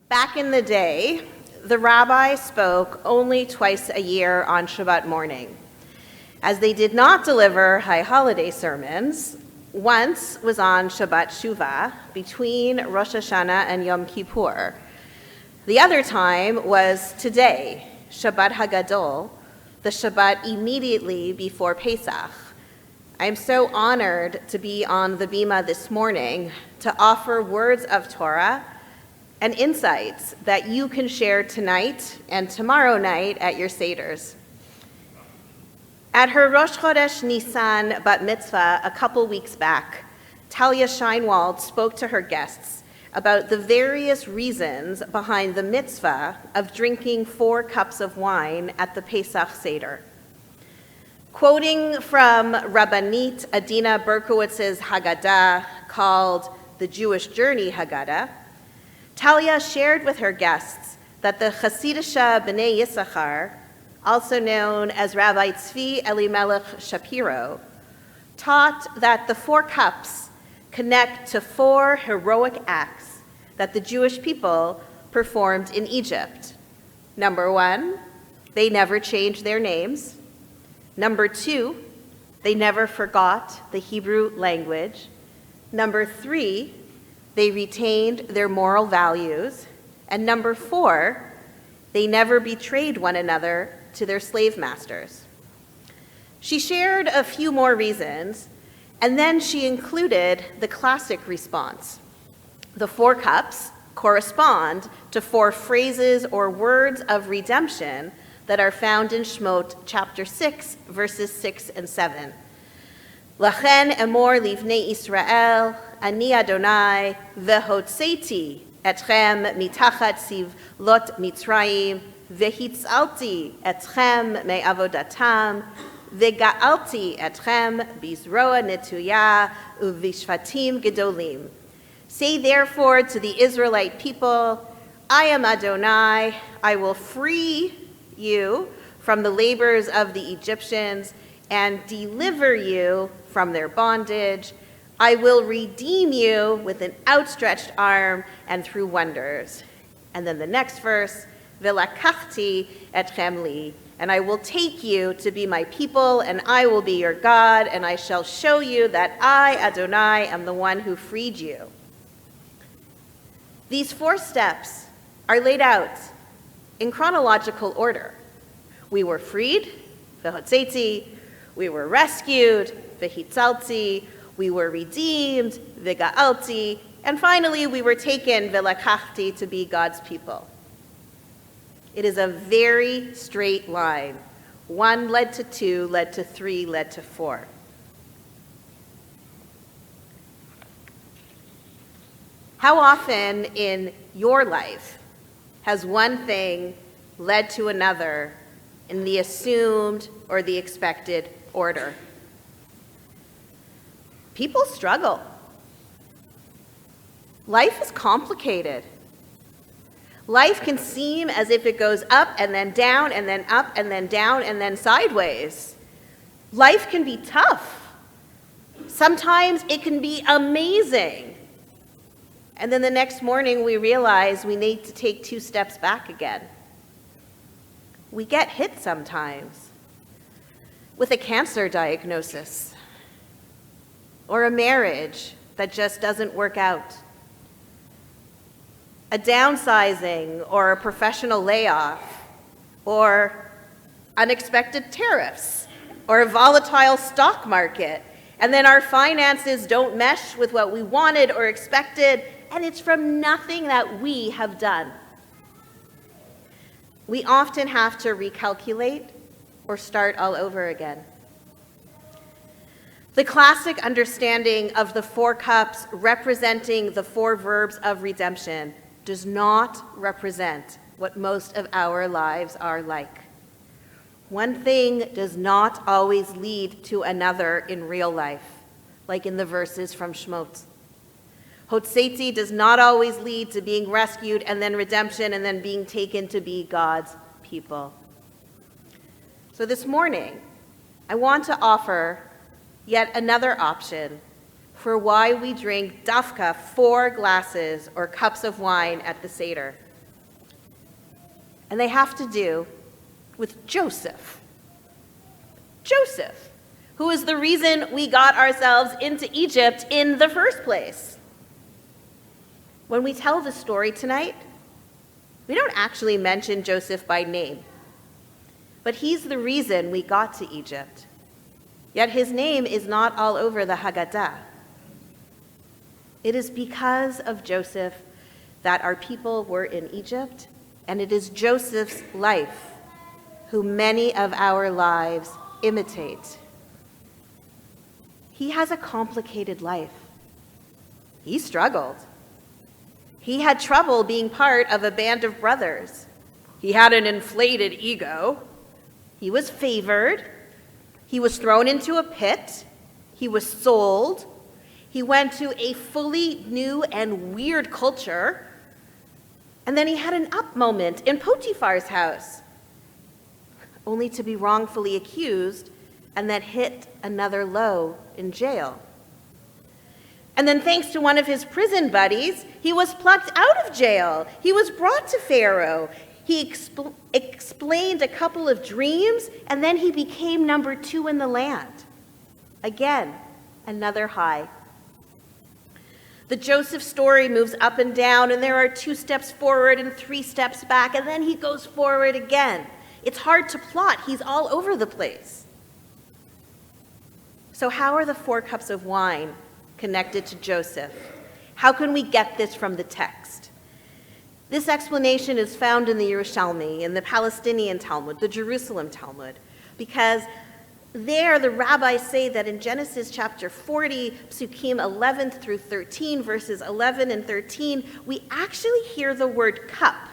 Back in the day, the rabbi spoke only twice a year on Shabbat morning. As they did not deliver high holiday sermons, once was on Shabbat Shuvah between Rosh Hashanah and Yom Kippur. The other time was today, Shabbat Hagadol, the Shabbat immediately before Pesach. I am so honored to be on the Bima this morning to offer words of Torah and insights that you can share tonight and tomorrow night at your Seders. At her Rosh Chodesh Nisan bat mitzvah a couple weeks back, Talia Scheinwald spoke to her guests about the various reasons behind the mitzvah of drinking 4 cups of wine at the Pesach Seder. Quoting from Rabbanit Adina Berkowitz's Haggadah called the Jewish Journey Haggadah, Talia shared with her guests that the Chasidisha B'nai Yissachar, also known as Rabbi Tzvi Elimelech Shapiro, taught that the 4 cups connect to 4 heroic acts that the Jewish people performed in Egypt. Number 1, they never changed their names. Number 2, they never forgot the Hebrew language. Number 3, they retained their moral values. And number 4, they never betrayed one another to their slave masters. She shared a few more reasons, and then she included the classic response. The 4 cups correspond to 4 phrases or words of redemption that are found in Shemot chapter 6, verses 6 and 7. Lachen emor livnei Israel, ani Adonai, vehotzeiti etchem mitachat sivlot Mitzrayim, vehitzalti etchem me'avodatam, vega'alti etchem bizroa netuya uvishvatim gedolim. Say therefore to the Israelite people, I am Adonai, I will free you from the labors of the Egyptians and deliver you from their bondage. I will redeem you with an outstretched arm and through wonders. And then the next verse, Velakachti etchem li, and I will take you to be my people, and I will be your God, and I shall show you that I, Adonai, am the one who freed you. These 4 steps are laid out in chronological order. We were freed, v'hotzeti, we were rescued, v'hitzalti, we were redeemed, v'ga'alti, and finally we were taken, v'lakachti, to be God's people. It is a very straight line. 1 led to 2, led to 3, led to 4. How often in your life has one thing led to another in the assumed or the expected order? People struggle. Life is complicated. Life can seem as if it goes up and then down and then up and then down and then sideways. Life can be tough. Sometimes it can be amazing. And then the next morning we realize we need to take 2 steps back again. We get hit sometimes with a cancer diagnosis or a marriage that just doesn't work out, a downsizing or a professional layoff, or unexpected tariffs, or a volatile stock market, and then our finances don't mesh with what we wanted or expected, and it's from nothing that we have done. We often have to recalculate or start all over again. The classic understanding of the 4 cups representing the 4 verbs of redemption does not represent what most of our lives are like. One thing does not always lead to another in real life, like in the verses from Shemot. Hotzeti does not always lead to being rescued and then redemption and then being taken to be God's people. So this morning, I want to offer yet another option for why we drink dafka 4 glasses or cups of wine at the Seder. And they have to do with Joseph. Joseph, who is the reason we got ourselves into Egypt in the first place. When we tell the story tonight, we don't actually mention Joseph by name, but he's the reason we got to Egypt. Yet his name is not all over the Haggadah. It is because of Joseph that our people were in Egypt, and it is Joseph's life who many of our lives imitate. He has a complicated life. He struggled. He had trouble being part of a band of brothers. He had an inflated ego. He was favored. He was thrown into a pit. He was sold. He went to a fully new and weird culture. And then he had an up moment in Potiphar's house, only to be wrongfully accused and then hit another low in jail. And then thanks to one of his prison buddies, he was plucked out of jail. He was brought to Pharaoh. He explained a couple of dreams, and then he became number 2 in the land. Again, another high. The Joseph story moves up and down, and there are 2 steps forward and 3 steps back, and then he goes forward again. It's hard to plot. He's all over the place. So how are the 4 cups of wine connected to Joseph? How can we get this from the text? This explanation is found in the Yerushalmi, in the Palestinian Talmud, the Jerusalem Talmud, because there the rabbis say that in Genesis chapter 40, psukim 11 through 13, verses 11 and 13, we actually hear the word cup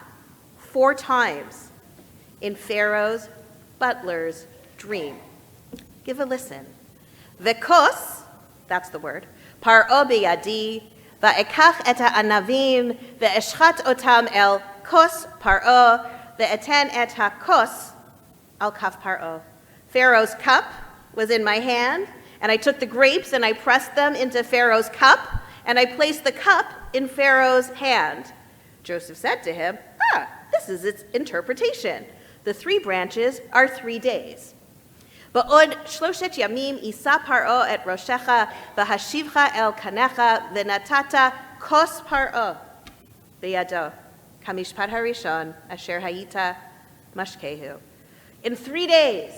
4 times in Pharaoh's butler's dream. Give a listen. Vekos, that's the word, Paro biyadi, va'ekach et ha'anavim, ve'eshchat otam el kos paro, ve'eten et ha'kos al kaf paro. Pharaoh's cup was in my hand, and I took the grapes and I pressed them into Pharaoh's cup, and I placed the cup in Pharaoh's hand. Joseph said to him, this is its interpretation. The 3 branches are 3 days. Ba'od shloshet yamim isa paro et roshecha v'hashivcha el kanecha v'natata kos paro v'yado kamishpat harishon asher hayita mashkehu. In 3 days,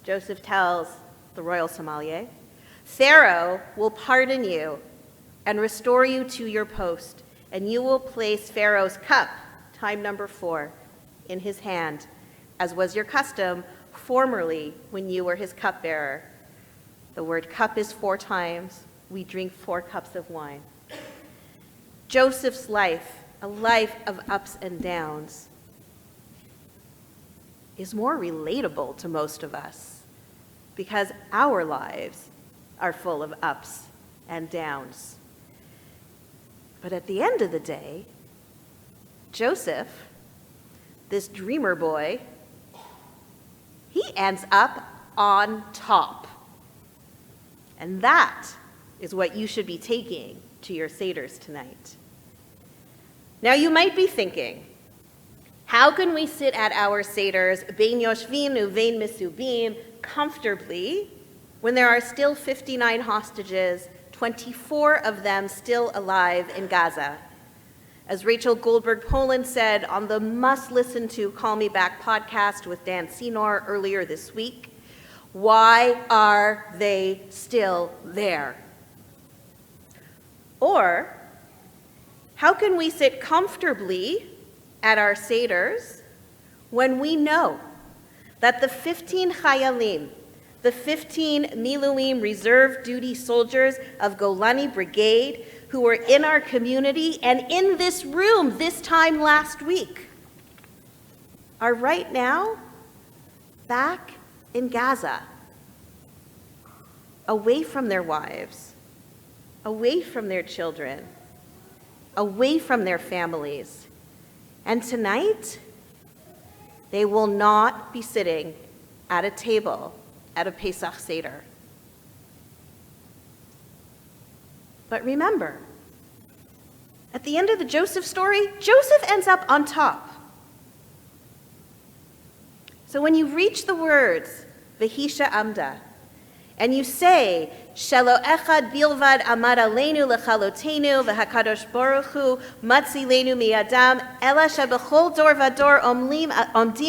Joseph tells the royal sommelier, Pharaoh will pardon you and restore you to your post, and you will place Pharaoh's cup, time number 4, in his hand, as was your custom formerly when you were his cupbearer. The word cup is 4 times. We drink 4 cups of wine. Joseph's life, a life of ups and downs, is more relatable to most of us because our lives are full of ups and downs. But at the end of the day, Joseph, this dreamer boy, he ends up on top. And that is what you should be taking to your Seders tonight. Now you might be thinking, how can we sit at our Seders, bein yoshvin uvein misubim, comfortably when there are still 59 hostages, 24 of them still alive in Gaza? As Rachel Goldberg-Poland said on the must-listen-to Call Me Back podcast with Dan Senor earlier this week, why are they still there? Or, how can we sit comfortably at our Seders when we know that the 15 Chayalim, the 15 Miluim reserve duty soldiers of Golani Brigade who were in our community and in this room this time last week are right now back in Gaza, away from their wives, away from their children, away from their families. And tonight, they will not be sitting at a table at a Pesach Seder. But remember, at the end of the Joseph story, Joseph ends up on top. So when you reach the words, V'hisha amda, and you say, Shelo echad bilvad amad aleinu lechalotenu v'hakadosh baruch hu matzilenu miyadam ela shebechol dor vador omdim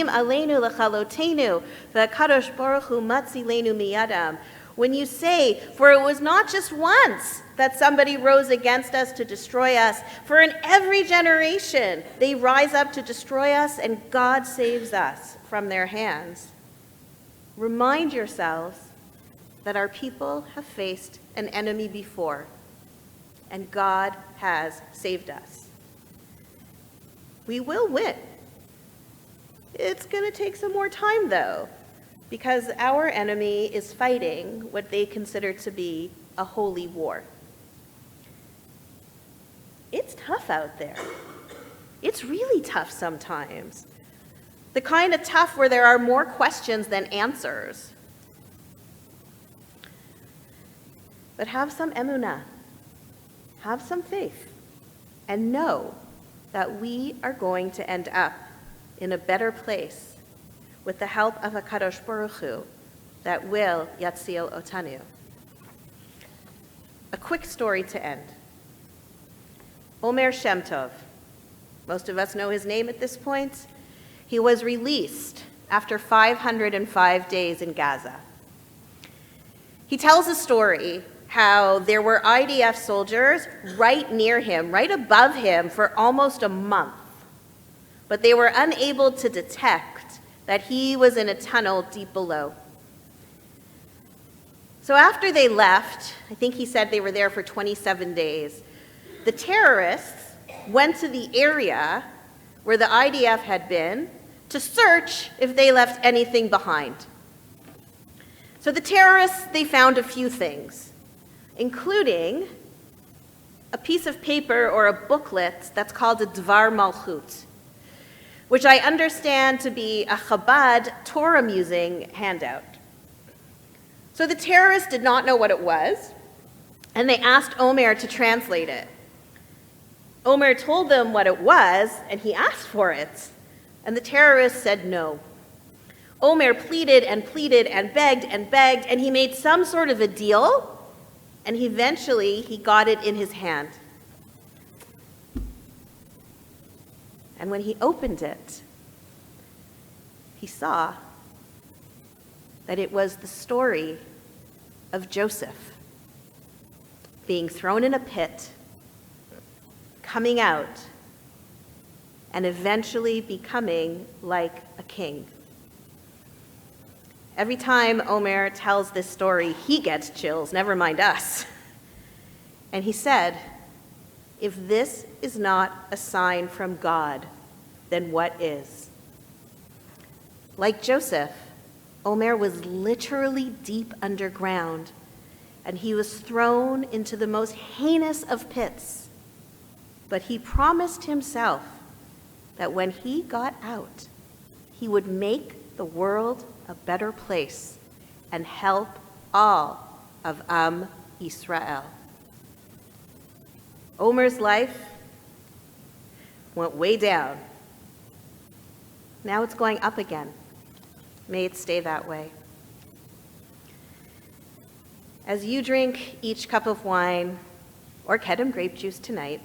aleinu lechalotenu v'hakadosh baruch hu matzilenu miyadam. When you say, for it was not just once that somebody rose against us to destroy us, for in every generation they rise up to destroy us, and God saves us from their hands. Remind yourselves that our people have faced an enemy before, and God has saved us. We will win. It's going to take some more time, though, because our enemy is fighting what they consider to be a holy war. It's tough out there. It's really tough sometimes. The kind of tough where there are more questions than answers. But have some emunah, have some faith, and know that we are going to end up in a better place with the help of HaKadosh Baruch Hu that will yatzil otanu. A quick story to end. Omer Shem Tov. Most of us know his name at this point. He was released after 505 days in Gaza. He tells a story how there were IDF soldiers right near him, right above him for almost a month, but they were unable to detect that he was in a tunnel deep below. So after they left, I think he said they were there for 27 days, the terrorists went to the area where the IDF had been to search if they left anything behind. So the terrorists, they found a few things, including a piece of paper or a booklet that's called a Dvar Malchut, which I understand to be a Chabad Torah musing handout. So the terrorists did not know what it was, and they asked Omer to translate it. Omer told them what it was, and he asked for it, and the terrorists said no. Omer pleaded and pleaded and begged, and he made some sort of a deal, and eventually he got it in his hand. And when he opened it, he saw that it was the story of Joseph being thrown in a pit, coming out, and eventually becoming like a king. Every time Omer tells this story, he gets chills, never mind us. And he said, if this is not a sign from God, then what is? Like Joseph, Omer was literally deep underground, and he was thrown into the most heinous of pits. But he promised himself that when he got out, he would make the world a better place and help all of Am Yisrael. Omer's life went way down. Now it's going up again. May it stay that way. As you drink each cup of wine, or Kedem grape juice tonight,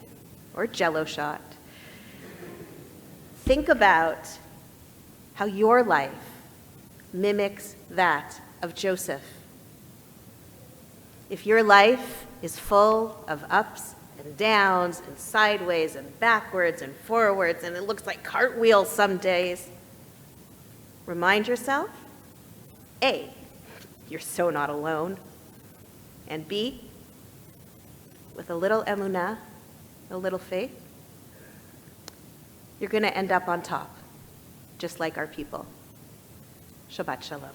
or Jello shot, think about how your life mimics that of Joseph. If your life is full of ups and downs and sideways and backwards and forwards, and it looks like cartwheels some days, remind yourself, A, you're so not alone, and B, with a little emunah, a little faith, you're going to end up on top, just like our people. Shabbat Shalom.